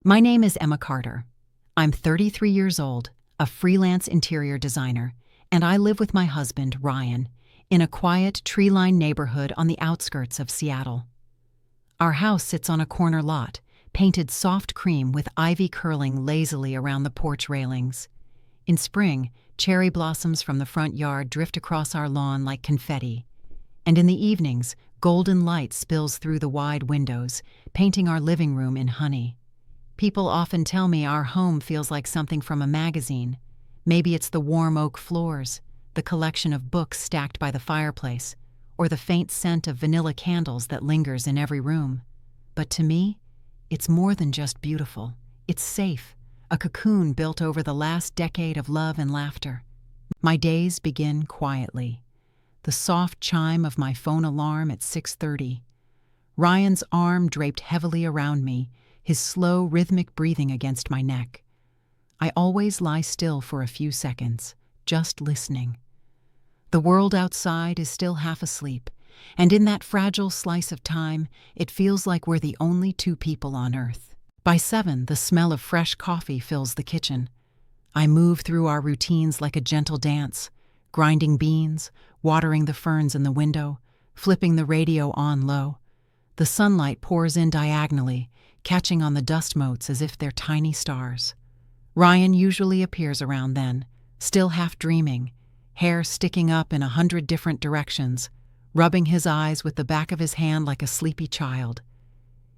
My name is Emma Carter. I'm 33 years old, a freelance interior designer, and I live with my husband, Ryan, in a quiet, tree-lined neighborhood on the outskirts of Seattle. Our house sits on a corner lot, painted soft cream with ivy curling lazily around the porch railings. In spring, cherry blossoms from the front yard drift across our lawn like confetti, and in the evenings, golden light spills through the wide windows, painting our living room in honey. People often tell me our home feels like something from a magazine. Maybe it's the warm oak floors, the collection of books stacked by the fireplace, or the faint scent of vanilla candles that lingers in every room. But to me, it's more than just beautiful. It's safe, a cocoon built over the last decade of love and laughter. My days begin quietly. The soft chime of my phone alarm at 6:30. Ryan's arm draped heavily around me, his slow, rhythmic breathing against my neck. I always lie still for a few seconds, just listening. The world outside is still half asleep, and in that fragile slice of time, it feels like we're the only two people on Earth. By 7, the smell of fresh coffee fills the kitchen. I move through our routines like a gentle dance, grinding beans, watering the ferns in the window, flipping the radio on low. The sunlight pours in diagonally, catching on the dust motes as if they're tiny stars. Ryan usually appears around then, still half dreaming, hair sticking up in 100 different directions, rubbing his eyes with the back of his hand like a sleepy child.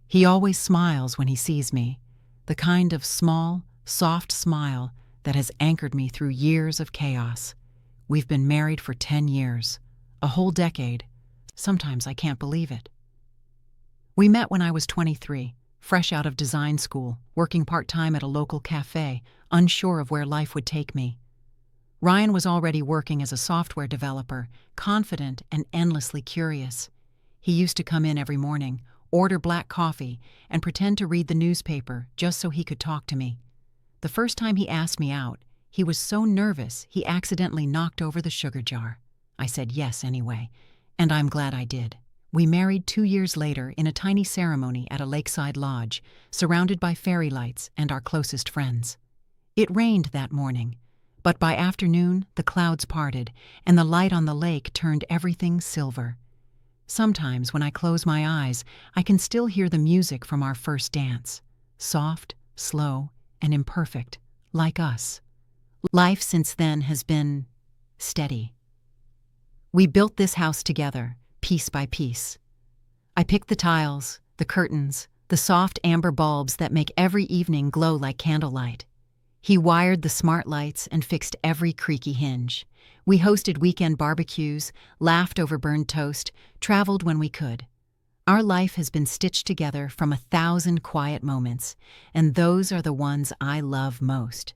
He always smiles when he sees me, the kind of small, soft smile that has anchored me through years of chaos. We've been married for 10 years, a whole decade. Sometimes I can't believe it. We met when I was 23, fresh out of design school, working part-time at a local cafe, unsure of where life would take me. Ryan was already working as a software developer, confident and endlessly curious. He used to come in every morning, order black coffee, and pretend to read the newspaper just so he could talk to me. The first time he asked me out, he was so nervous he accidentally knocked over the sugar jar. I said yes anyway, and I'm glad I did. We married 2 years later in a tiny ceremony at a lakeside lodge, surrounded by fairy lights and our closest friends. It rained that morning, but by afternoon the clouds parted and the light on the lake turned everything silver. Sometimes when I close my eyes, I can still hear the music from our first dance, soft, slow, and imperfect, like us. Life since then has been steady. We built this house together, piece by piece. I picked the tiles, the curtains, the soft amber bulbs that make every evening glow like candlelight. He wired the smart lights and fixed every creaky hinge. We hosted weekend barbecues, laughed over burned toast, traveled when we could. Our life has been stitched together from 1,000 quiet moments, and those are the ones I love most.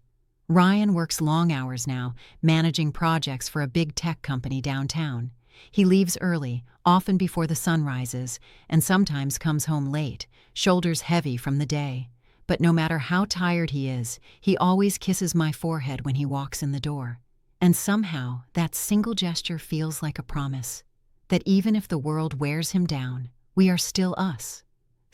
Ryan works long hours now, managing projects for a big tech company downtown. He leaves early, often before the sun rises, and sometimes comes home late, shoulders heavy from the day. But no matter how tired he is, he always kisses my forehead when he walks in the door. And somehow, that single gesture feels like a promise, that even if the world wears him down, we are still us.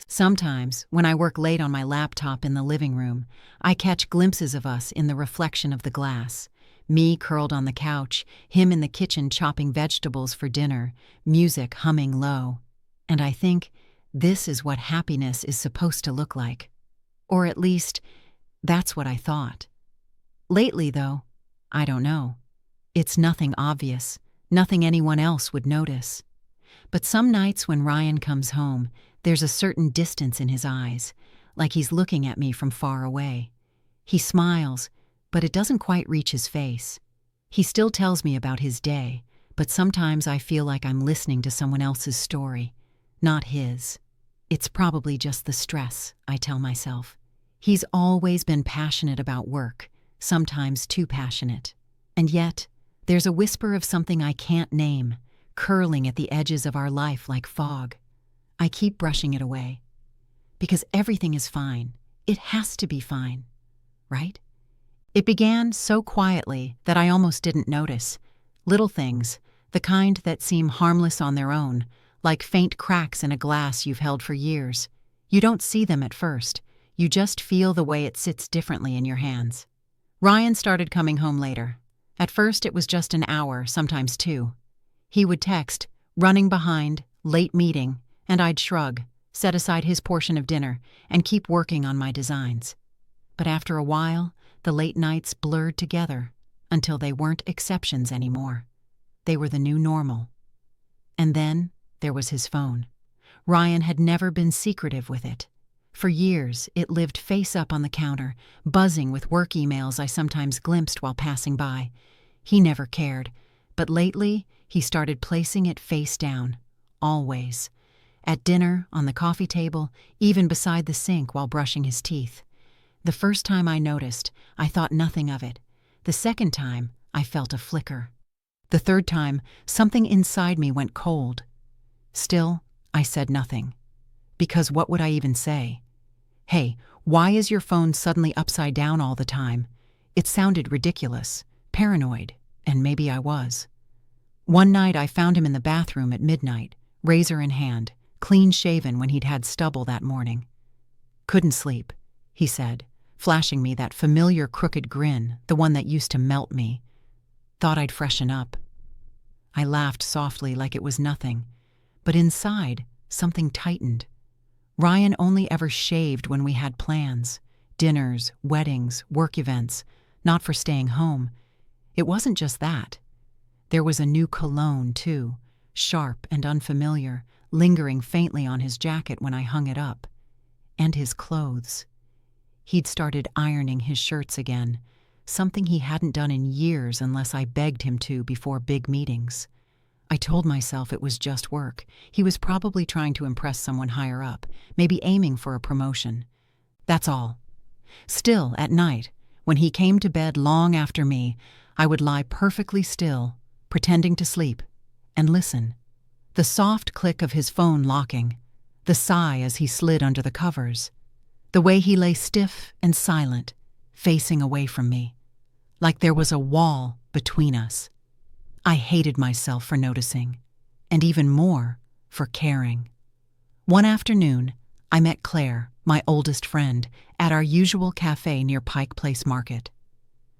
Sometimes, when I work late on my laptop in the living room, I catch glimpses of us in the reflection of the glass. Me curled on the couch, him in the kitchen chopping vegetables for dinner, music humming low. And I think, this is what happiness is supposed to look like. Or at least, that's what I thought. Lately, though, I don't know. It's nothing obvious, nothing anyone else would notice. But some nights when Ryan comes home, there's a certain distance in his eyes, like he's looking at me from far away. He smiles, but it doesn't quite reach his face. He still tells me about his day, but sometimes I feel like I'm listening to someone else's story, not his. It's probably just the stress, I tell myself. He's always been passionate about work, sometimes too passionate. And yet, there's a whisper of something I can't name, curling at the edges of our life like fog. I keep brushing it away. Because everything is fine. It has to be fine, right? It began so quietly that I almost didn't notice. Little things, the kind that seem harmless on their own, like faint cracks in a glass you've held for years. You don't see them at first. You just feel the way it sits differently in your hands. Ryan started coming home later. At first, it was just an hour, sometimes two. He would text, running behind, late meeting, and I'd shrug, set aside his portion of dinner, and keep working on my designs. But after a while, the late nights blurred together until they weren't exceptions anymore. They were the new normal. And then there was his phone. Ryan had never been secretive with it. For years, it lived face up on the counter, buzzing with work emails I sometimes glimpsed while passing by. He never cared, but lately he started placing it face down, always. At dinner, on the coffee table, even beside the sink while brushing his teeth. The first time I noticed, I thought nothing of it. The second time, I felt a flicker. The third time, something inside me went cold. Still, I said nothing. Because what would I even say? Hey, why is your phone suddenly upside down all the time? It sounded ridiculous, paranoid, and maybe I was. One night I found him in the bathroom at midnight, razor in hand, clean-shaven when he'd had stubble that morning. "Couldn't sleep," he said, flashing me that familiar crooked grin, the one that used to melt me. "Thought I'd freshen up." I laughed softly like it was nothing, but inside, something tightened. Ryan only ever shaved when we had plans, dinners, weddings, work events, not for staying home. It wasn't just that. There was a new cologne, too, sharp and unfamiliar, lingering faintly on his jacket when I hung it up. And his clothes. He'd started ironing his shirts again, something he hadn't done in years unless I begged him to before big meetings. I told myself it was just work. He was probably trying to impress someone higher up, maybe aiming for a promotion. That's all. Still, at night, when he came to bed long after me, I would lie perfectly still, pretending to sleep, and listen. The soft click of his phone locking, the sigh as he slid under the covers, the way he lay stiff and silent, facing away from me, like there was a wall between us. I hated myself for noticing, and even more, for caring. One afternoon, I met Claire, my oldest friend, at our usual cafe near Pike Place Market.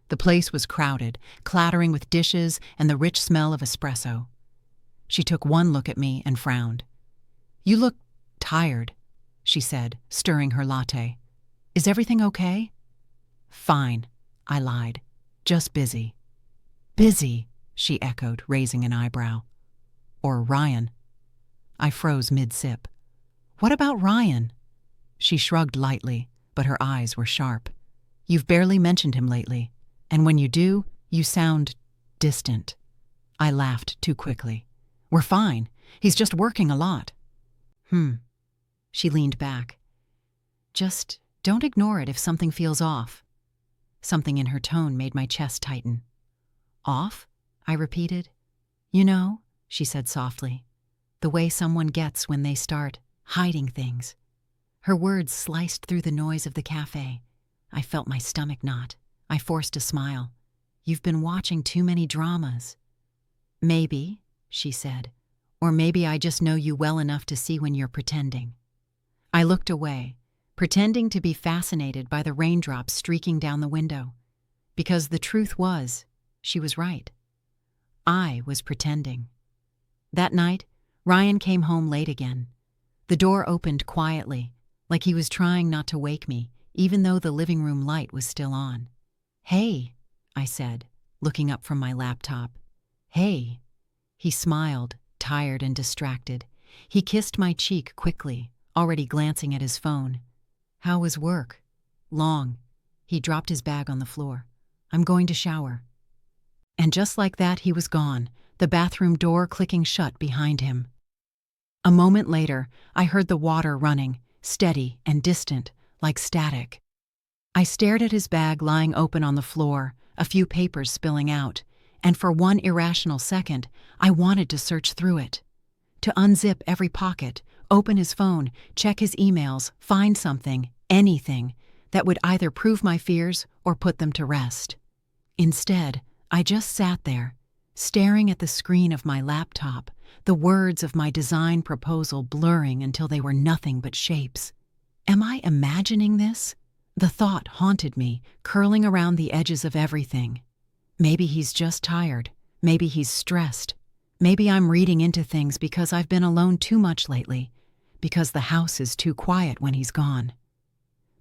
The place was crowded, clattering with dishes and the rich smell of espresso. She took one look at me and frowned. "You look tired," she said, stirring her latte. "Is everything okay?" "Fine," I lied. "Just busy." "Busy?" she echoed, raising an eyebrow. "Or Ryan." I froze mid-sip. "What about Ryan?" She shrugged lightly, but her eyes were sharp. "You've barely mentioned him lately, and when you do, you sound distant." I laughed too quickly. "We're fine. He's just working a lot." She leaned back. "Just don't ignore it if something feels off." Something in her tone made my chest tighten. "Off?" I repeated. "You know," she said softly, "the way someone gets when they start hiding things." Her words sliced through the noise of the cafe. I felt my stomach knot. I forced a smile. "You've been watching too many dramas." "Maybe," she said, "or maybe I just know you well enough to see when you're pretending." I looked away, pretending to be fascinated by the raindrops streaking down the window. Because the truth was, she was right. I was pretending. That night, Ryan came home late again. The door opened quietly, like he was trying not to wake me, even though the living room light was still on. "Hey," I said, looking up from my laptop. "Hey." He smiled, tired and distracted. He kissed my cheek quickly, already glancing at his phone. "How was work?" "Long." He dropped his bag on the floor. "I'm going to shower." And just like that, he was gone, the bathroom door clicking shut behind him. A moment later, I heard the water running, steady and distant, like static. I stared at his bag lying open on the floor, a few papers spilling out, and for one irrational second, I wanted to search through it. To unzip every pocket, open his phone, check his emails, find something, anything, that would either prove my fears or put them to rest. Instead, I just sat there, staring at the screen of my laptop, the words of my design proposal blurring until they were nothing but shapes. Am I imagining this? The thought haunted me, curling around the edges of everything. Maybe he's just tired. Maybe he's stressed. Maybe I'm reading into things because I've been alone too much lately, because the house is too quiet when he's gone.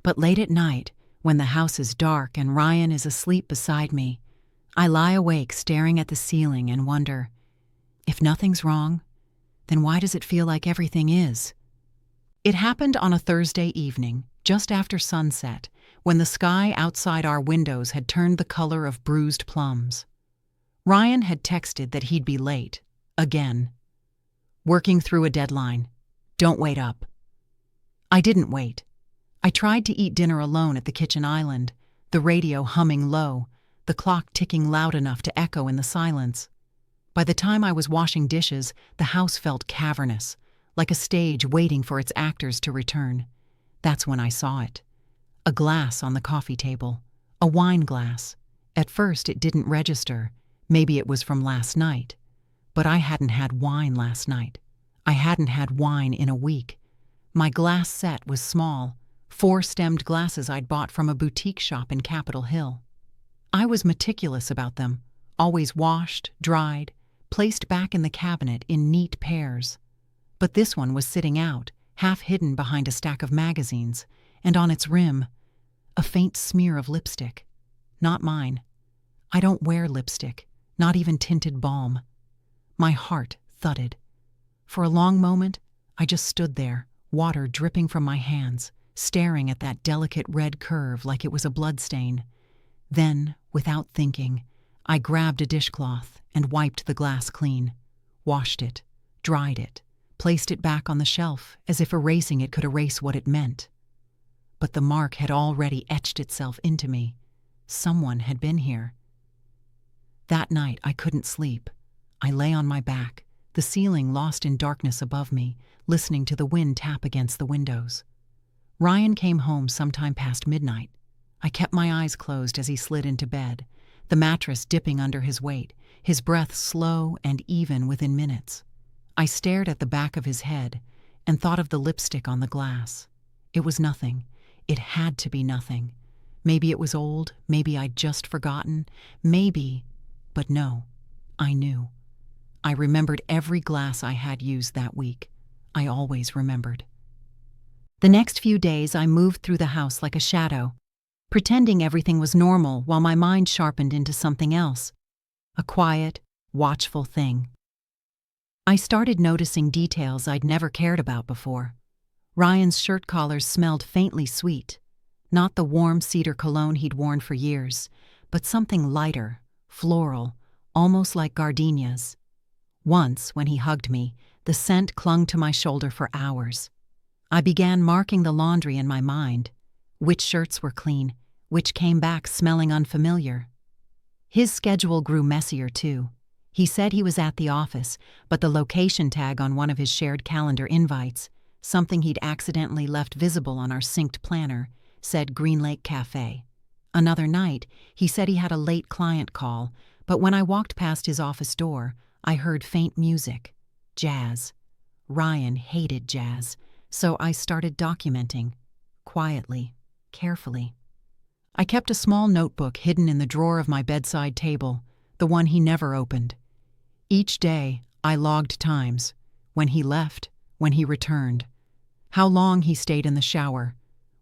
But late at night, when the house is dark and Ryan is asleep beside me, I lie awake staring at the ceiling and wonder, if nothing's wrong, then why does it feel like everything is? It happened on a Thursday evening, just after sunset, when the sky outside our windows had turned the color of bruised plums. Ryan had texted that he'd be late, again. Working through a deadline. Don't wait up. I didn't wait. I tried to eat dinner alone at the kitchen island, the radio humming low, the clock ticking loud enough to echo in the silence. By the time I was washing dishes, the house felt cavernous, like a stage waiting for its actors to return. That's when I saw it. A glass on the coffee table. A wine glass. At first it didn't register. Maybe it was from last night. But I hadn't had wine last night. I hadn't had wine in a week. My glass set was small, 4-stemmed glasses I'd bought from a boutique shop in Capitol Hill. I was meticulous about them, always washed, dried, placed back in the cabinet in neat pairs. But this one was sitting out, half hidden behind a stack of magazines, and on its rim, a faint smear of lipstick. Not mine. I don't wear lipstick, not even tinted balm. My heart thudded. For a long moment, I just stood there, water dripping from my hands, staring at that delicate red curve like it was a bloodstain. Then, without thinking, I grabbed a dishcloth and wiped the glass clean, washed it, dried it, placed it back on the shelf as if erasing it could erase what it meant. But the mark had already etched itself into me. Someone had been here. That night I couldn't sleep. I lay on my back, the ceiling lost in darkness above me, listening to the wind tap against the windows. Ryan came home sometime past midnight. I kept my eyes closed as he slid into bed, the mattress dipping under his weight, his breath slow and even within minutes. I stared at the back of his head and thought of the lipstick on the glass. It was nothing. It had to be nothing. Maybe it was old, maybe I'd just forgotten, maybe, but no, I knew. I remembered every glass I had used that week. I always remembered. The next few days I moved through the house like a shadow, pretending everything was normal while my mind sharpened into something else, a quiet, watchful thing. I started noticing details I'd never cared about before. Ryan's shirt collars smelled faintly sweet, not the warm cedar cologne he'd worn for years, but something lighter, floral, almost like gardenias. Once, when he hugged me, the scent clung to my shoulder for hours. I began marking the laundry in my mind, which shirts were clean, which came back smelling unfamiliar. His schedule grew messier too. He said he was at the office, but the location tag on one of his shared calendar invites, something he'd accidentally left visible on our synced planner, said Green Lake Cafe. Another night, he said he had a late client call, but when I walked past his office door, I heard faint music. Jazz. Ryan hated jazz, so I started documenting. Quietly, carefully. I kept a small notebook hidden in the drawer of my bedside table, the one he never opened. Each day, I logged times. When he left, when he returned. How long he stayed in the shower.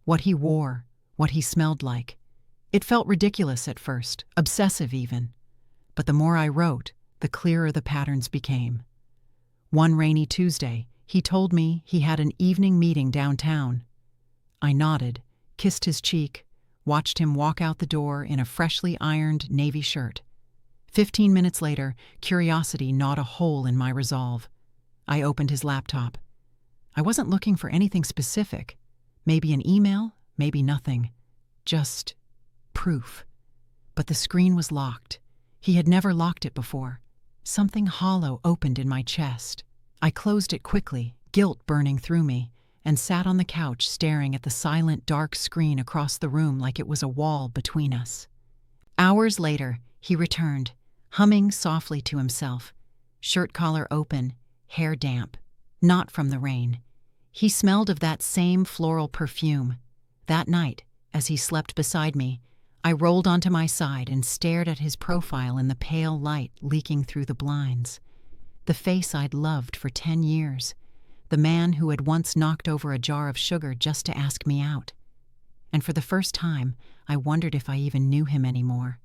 What he wore. What he smelled like. It felt ridiculous at first, obsessive even. But the more I wrote, the clearer the patterns became. One rainy Tuesday, he told me he had an evening meeting downtown. I nodded, kissed his cheek, watched him walk out the door in a freshly ironed navy shirt. 15 minutes later, curiosity gnawed a hole in my resolve. I opened his laptop. I wasn't looking for anything specific. Maybe an email, maybe nothing. Just proof. But the screen was locked. He had never locked it before. Something hollow opened in my chest. I closed it quickly, guilt burning through me, and sat on the couch staring at the silent, dark screen across the room like it was a wall between us. Hours later, he returned, humming softly to himself, shirt collar open, hair damp, not from the rain. He smelled of that same floral perfume. That night, as he slept beside me, I rolled onto my side and stared at his profile in the pale light leaking through the blinds. The face I'd loved for 10 years. The man who had once knocked over a jar of sugar just to ask me out. And for the first time, I wondered if I even knew him anymore.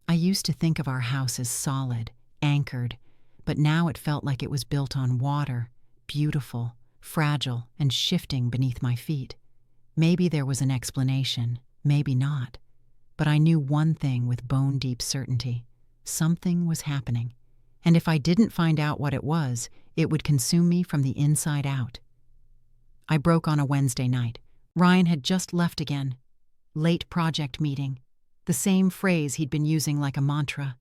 I used to think of our house as solid, anchored, but now it felt like it was built on water, beautiful, fragile, and shifting beneath my feet. Maybe there was an explanation, maybe not. But I knew one thing with bone-deep certainty. Something was happening. And if I didn't find out what it was, it would consume me from the inside out. I broke on a Wednesday night. Ryan had just left again. Late project meeting. The same phrase he'd been using like a mantra.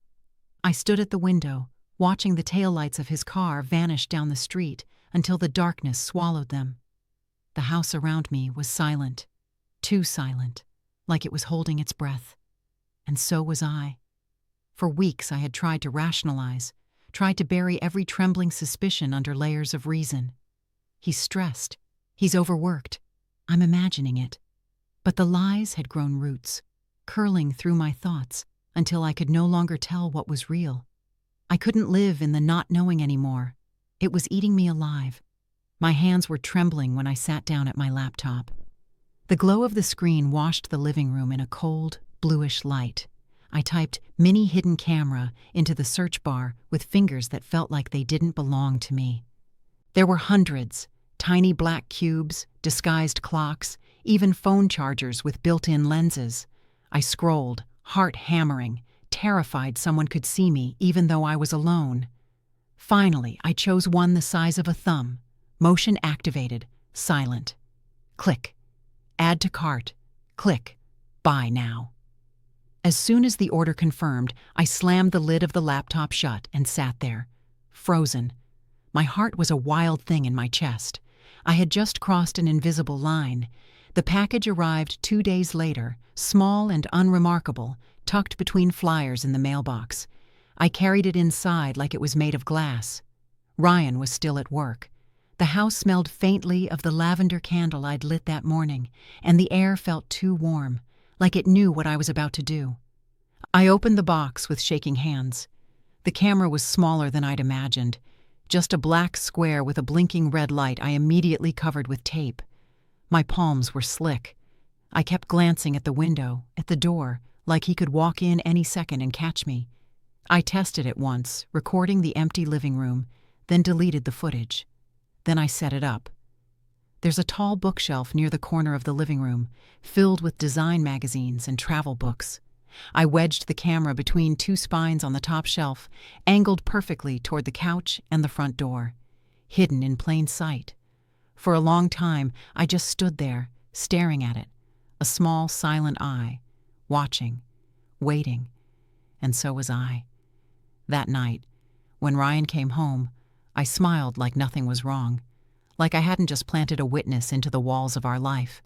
I stood at the window, watching the taillights of his car vanish down the street until the darkness swallowed them. The house around me was silent. Too silent, like it was holding its breath. And so was I. For weeks I had tried to rationalize, tried to bury every trembling suspicion under layers of reason. He's stressed. He's overworked. I'm imagining it. But the lies had grown roots, curling through my thoughts until I could no longer tell what was real. I couldn't live in the not knowing anymore. It was eating me alive. My hands were trembling when I sat down at my laptop. The glow of the screen washed the living room in a cold, bluish light. I typed "mini hidden camera" into the search bar with fingers that felt like they didn't belong to me. There were hundreds, tiny black cubes, disguised clocks, even phone chargers with built-in lenses. I scrolled, heart hammering, terrified someone could see me even though I was alone. Finally, I chose one the size of a thumb, motion activated, silent. Click. Add to cart. Click. Buy now. As soon as the order confirmed, I slammed the lid of the laptop shut and sat there, frozen. My heart was a wild thing in my chest. I had just crossed an invisible line. The package arrived 2 days later, small and unremarkable, tucked between flyers in the mailbox. I carried it inside like it was made of glass. Ryan was still at work. The house smelled faintly of the lavender candle I'd lit that morning, and the air felt too warm, like it knew what I was about to do. I opened the box with shaking hands. The camera was smaller than I'd imagined. Just a black square with a blinking red light I immediately covered with tape. My palms were slick. I kept glancing at the window, at the door, like he could walk in any second and catch me. I tested it once, recording the empty living room, then deleted the footage. Then I set it up. There's a tall bookshelf near the corner of the living room, filled with design magazines and travel books. I wedged the camera between 2 spines on the top shelf, angled perfectly toward the couch and the front door, hidden in plain sight. For a long time, I just stood there, staring at it, a small, silent eye, watching, waiting, and so was I. That night, when Ryan came home, I smiled like nothing was wrong, like I hadn't just planted a witness into the walls of our life.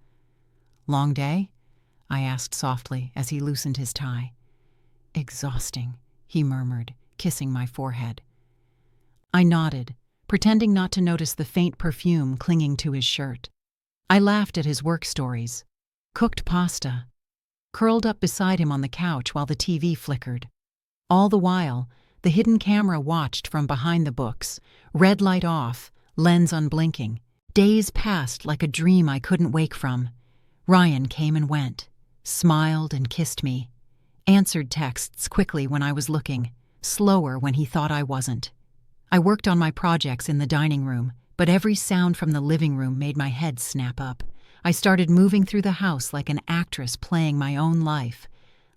"Long day?" I asked softly as he loosened his tie. "Exhausting," he murmured, kissing my forehead. I nodded, pretending not to notice the faint perfume clinging to his shirt. I laughed at his work stories. Cooked pasta. Curled up beside him on the couch while the TV flickered. All the while, the hidden camera watched from behind the books, red light off, lens unblinking. Days passed like a dream I couldn't wake from. Ryan came and went, smiled and kissed me, answered texts quickly when I was looking, slower when he thought I wasn't. I worked on my projects in the dining room, but every sound from the living room made my head snap up. I started moving through the house like an actress playing my own life,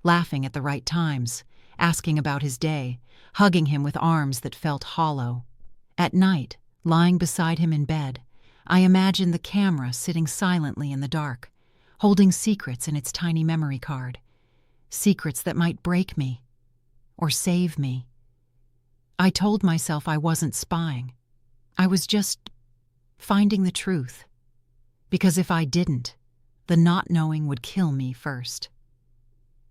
laughing at the right times, asking about his day, hugging him with arms that felt hollow. At night, lying beside him in bed, I imagined the camera sitting silently in the dark, holding secrets in its tiny memory card. Secrets that might break me, or save me. I told myself I wasn't spying. I was just finding the truth. Because if I didn't, the not knowing would kill me first.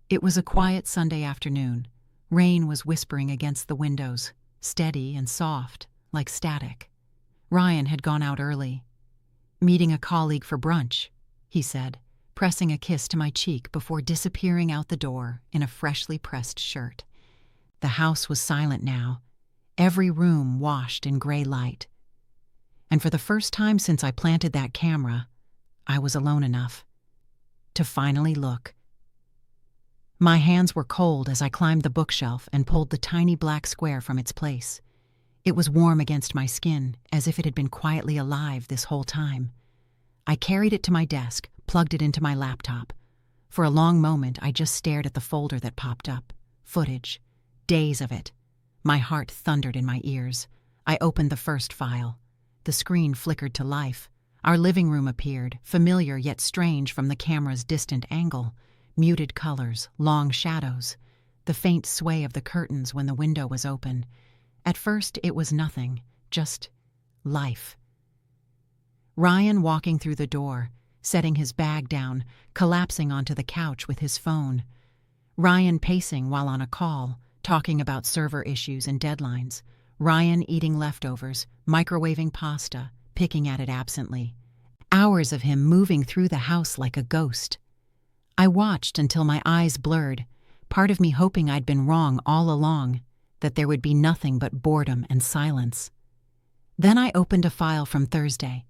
It was a quiet Sunday afternoon. Rain was whispering against the windows, steady and soft, like static. Ryan had gone out early. "Meeting a colleague for brunch," he said, pressing a kiss to my cheek before disappearing out the door in a freshly pressed shirt. The house was silent now, every room washed in gray light. And for the first time since I planted that camera, I was alone enough to finally look. My hands were cold as I climbed the bookshelf and pulled the tiny black square from its place. It was warm against my skin, as if it had been quietly alive this whole time. I carried it to my desk, plugged it into my laptop. For a long moment, I just stared at the folder that popped up. Footage. Days of it. My heart thundered in my ears. I opened the first file. The screen flickered to life. Our living room appeared, familiar yet strange from the camera's distant angle. Muted colors, long shadows, the faint sway of the curtains when the window was open. At first, it was nothing, just life. Ryan walking through the door, setting his bag down, collapsing onto the couch with his phone. Ryan pacing while on a call, talking about server issues and deadlines. Ryan eating leftovers, microwaving pasta, picking at it absently. Hours of him moving through the house like a ghost. I watched until my eyes blurred, part of me hoping I'd been wrong all along, that there would be nothing but boredom and silence. Then I opened a file from Thursday.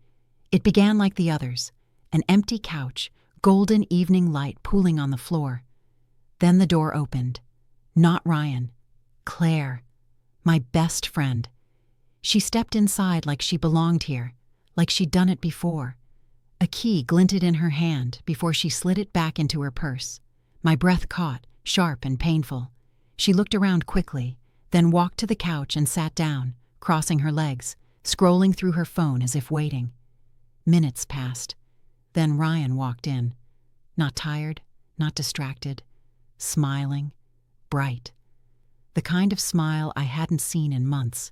It began like the others, an empty couch, golden evening light pooling on the floor. Then the door opened. Not Ryan. Claire, my best friend. She stepped inside like she belonged here, like she'd done it before. A key glinted in her hand before she slid it back into her purse. My breath caught, sharp and painful. She looked around quickly, then walked to the couch and sat down, crossing her legs, scrolling through her phone as if waiting. Minutes passed. Then Ryan walked in. Not tired, not distracted. Smiling, bright. The kind of smile I hadn't seen in months.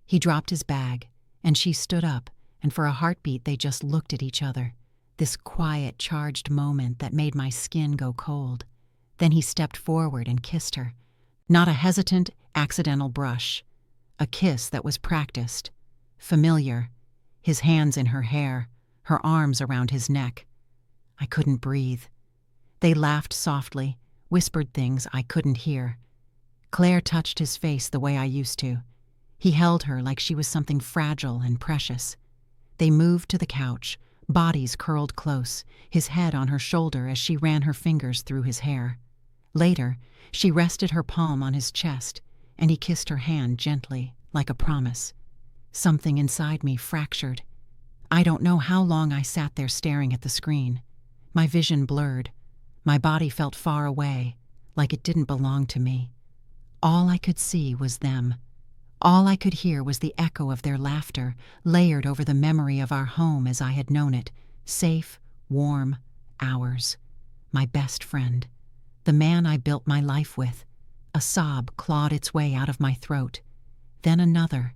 He dropped his bag, and she stood up, and for a heartbeat they just looked at each other. This quiet, charged moment that made my skin go cold. Then he stepped forward and kissed her. Not a hesitant, accidental brush. A kiss that was practiced. Familiar. His hands in her hair, her arms around his neck. I couldn't breathe. They laughed softly, whispered things I couldn't hear. Claire touched his face the way I used to. He held her like she was something fragile and precious. They moved to the couch, bodies curled close, his head on her shoulder as she ran her fingers through his hair. Later, she rested her palm on his chest, and he kissed her hand gently, like a promise. Something inside me fractured. I don't know how long I sat there staring at the screen. My vision blurred. My body felt far away, like it didn't belong to me. All I could see was them. All I could hear was the echo of their laughter, layered over the memory of our home as I had known it, safe, warm, ours. My best friend. The man I built my life with. A sob clawed its way out of my throat. Then another,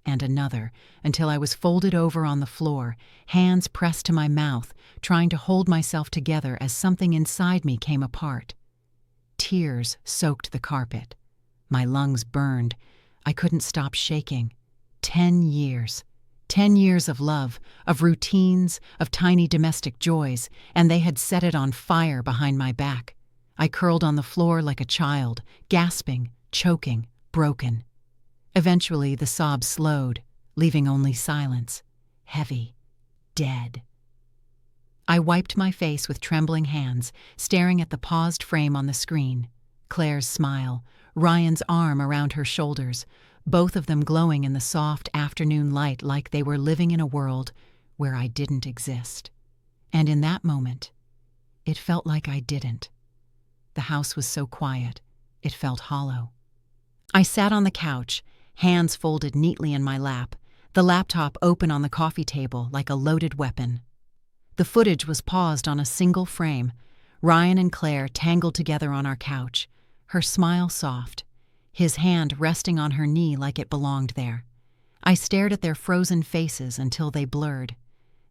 and another, until I was folded over on the floor, hands pressed to my mouth, trying to hold myself together as something inside me came apart. Tears soaked the carpet. My lungs burned. I couldn't stop shaking. 10 years. 10 years of love, of routines, of tiny domestic joys, and they had set it on fire behind my back. I curled on the floor like a child, gasping, choking, broken. Eventually, the sobs slowed, leaving only silence. Heavy. Dead. I wiped my face with trembling hands, staring at the paused frame on the screen. Claire's smile, Ryan's arm around her shoulders, both of them glowing in the soft afternoon light like they were living in a world where I didn't exist. And in that moment, it felt like I didn't. The house was so quiet, it felt hollow. I sat on the couch, hands folded neatly in my lap, the laptop open on the coffee table like a loaded weapon. The footage was paused on a single frame, Ryan and Claire tangled together on our couch, her smile soft, his hand resting on her knee like it belonged there. I stared at their frozen faces until they blurred.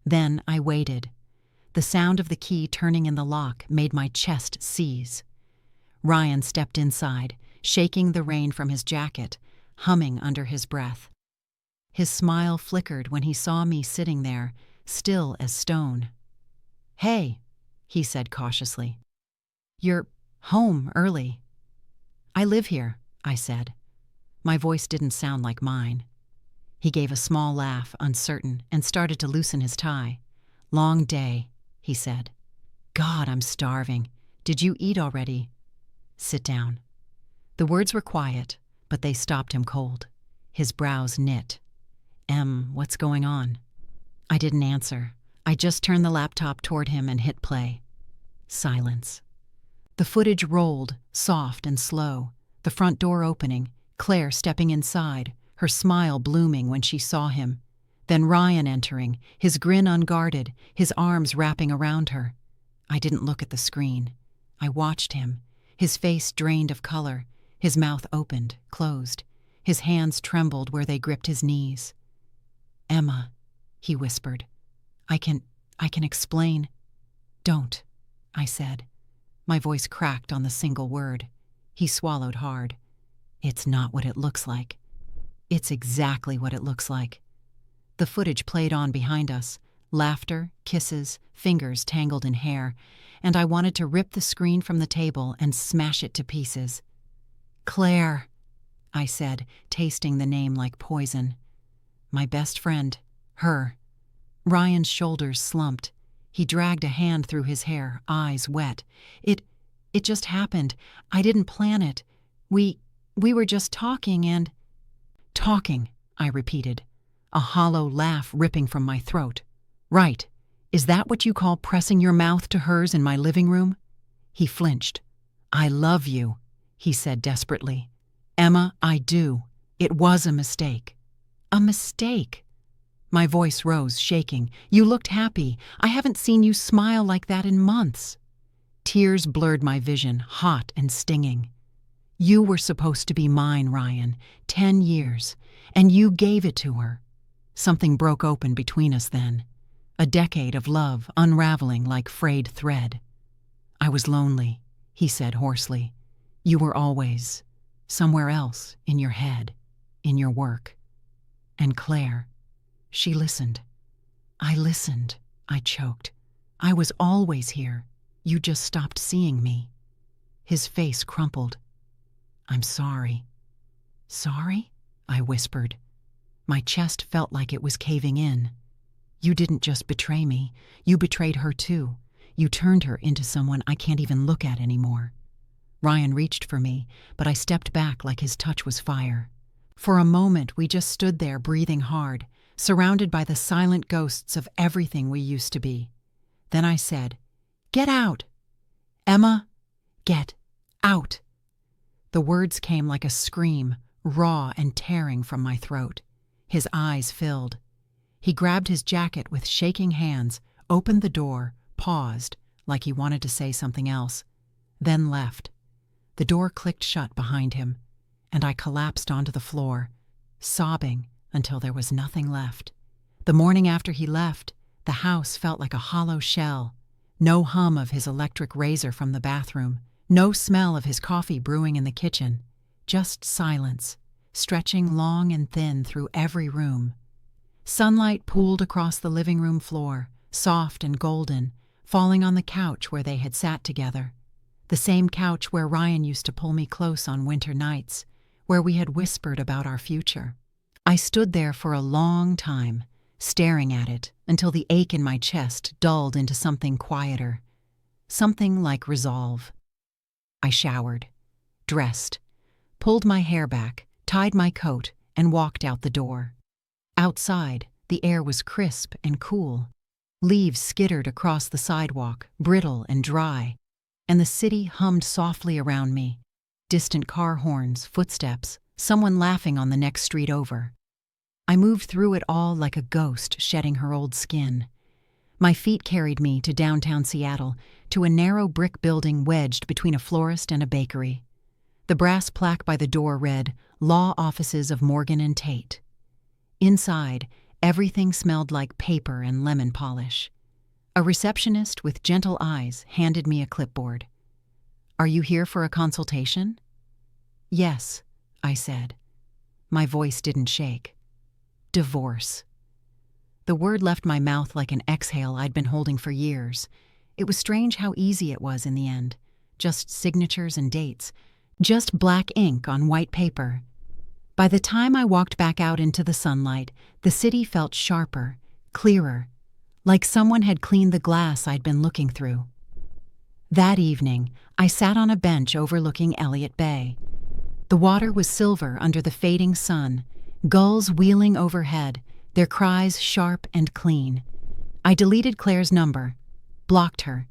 Then I waited. The sound of the key turning in the lock made my chest seize. Ryan stepped inside, shaking the rain from his jacket, humming under his breath. His smile flickered when he saw me sitting there, still as stone. "Hey," he said cautiously. "You're home early." "I live here," I said. My voice didn't sound like mine. He gave a small laugh, uncertain, and started to loosen his tie. "Long day," he said. "God, I'm starving. Did you eat already?" "Sit down." The words were quiet, but they stopped him cold. His brows knit. What's going on?" I didn't answer. I just turned the laptop toward him and hit play. Silence. The footage rolled, soft and slow, the front door opening, Claire stepping inside, her smile blooming when she saw him. Then Ryan entering, his grin unguarded, his arms wrapping around her. I didn't look at the screen. I watched him, his face drained of color, his mouth opened, closed. His hands trembled where they gripped his knees. "Emma," he whispered. I can explain." "Don't," I said. My voice cracked on the single word. He swallowed hard. "It's not what it looks like." "It's exactly what it looks like." The footage played on behind us. Laughter, kisses, fingers tangled in hair, and I wanted to rip the screen from the table and smash it to pieces. "Claire," I said, tasting the name like poison. "My best friend. Her." Ryan's shoulders slumped. He dragged a hand through his hair, eyes wet. It just happened. I didn't plan it. We were just talking and—" "Talking," I repeated, a hollow laugh ripping from my throat. "Right. Is that what you call pressing your mouth to hers in my living room?" He flinched. "I love you," he said desperately. "Emma, I do. It was a mistake." "A mistake?" My voice rose, shaking. "You looked happy. I haven't seen you smile like that in months." Tears blurred my vision, hot and stinging. "You were supposed to be mine, Ryan. 10 years. And you gave it to her." Something broke open between us then. A decade of love unraveling like frayed thread. "I was lonely," he said hoarsely. "You were always somewhere else, in your head, in your work. And Claire." She listened. "I listened," I choked. "I was always here. You just stopped seeing me." His face crumpled. "I'm sorry." "Sorry?" I whispered. My chest felt like it was caving in. "You didn't just betray me. You betrayed her too. You turned her into someone I can't even look at anymore." Ryan reached for me, but I stepped back like his touch was fire. For a moment, we just stood there breathing hard, surrounded by the silent ghosts of everything we used to be. Then I said, "Get out! Emma, get out!" The words came like a scream, raw and tearing from my throat. His eyes filled. He grabbed his jacket with shaking hands, opened the door, paused, like he wanted to say something else, then left. The door clicked shut behind him, and I collapsed onto the floor, sobbing until there was nothing left. The morning after he left, the house felt like a hollow shell. No hum of his electric razor from the bathroom, no smell of his coffee brewing in the kitchen, just silence, stretching long and thin through every room. Sunlight pooled across the living room floor, soft and golden, falling on the couch where they had sat together. The same couch where Ryan used to pull me close on winter nights, where we had whispered about our future. I stood there for a long time, staring at it until the ache in my chest dulled into something quieter, something like resolve. I showered, dressed, pulled my hair back, tied my coat, and walked out the door. Outside, the air was crisp and cool. Leaves skittered across the sidewalk, brittle and dry, and the city hummed softly around me. Distant car horns, footsteps, someone laughing on the next street over. I moved through it all like a ghost shedding her old skin. My feet carried me to downtown Seattle, to a narrow brick building wedged between a florist and a bakery. The brass plaque by the door read, "Law Offices of Morgan and Tate." Inside, everything smelled like paper and lemon polish. A receptionist with gentle eyes handed me a clipboard. "Are you here for a consultation?" "Yes," I said. My voice didn't shake. "Divorce." The word left my mouth like an exhale I'd been holding for years. It was strange how easy it was in the end. Just signatures and dates. Just black ink on white paper. By the time I walked back out into the sunlight, the city felt sharper, clearer, like someone had cleaned the glass I'd been looking through. That evening, I sat on a bench overlooking Elliott Bay. The water was silver under the fading sun, gulls wheeling overhead, their cries sharp and clean. I deleted Claire's number, blocked her,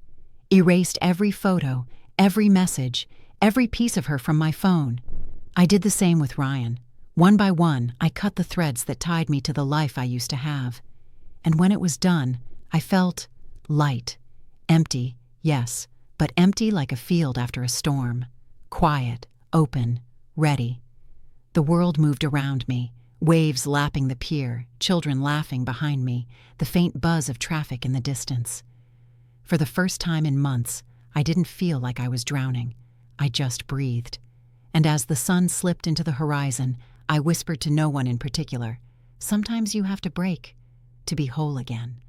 erased every photo, every message, every piece of her from my phone. I did the same with Ryan. One by one, I cut the threads that tied me to the life I used to have. And when it was done, I felt light, empty, yes, but empty like a field after a storm. Quiet, open, ready. The world moved around me, waves lapping the pier, children laughing behind me, the faint buzz of traffic in the distance. For the first time in months, I didn't feel like I was drowning. I just breathed. And as the sun slipped into the horizon, I whispered to no one in particular, "Sometimes you have to break to be whole again."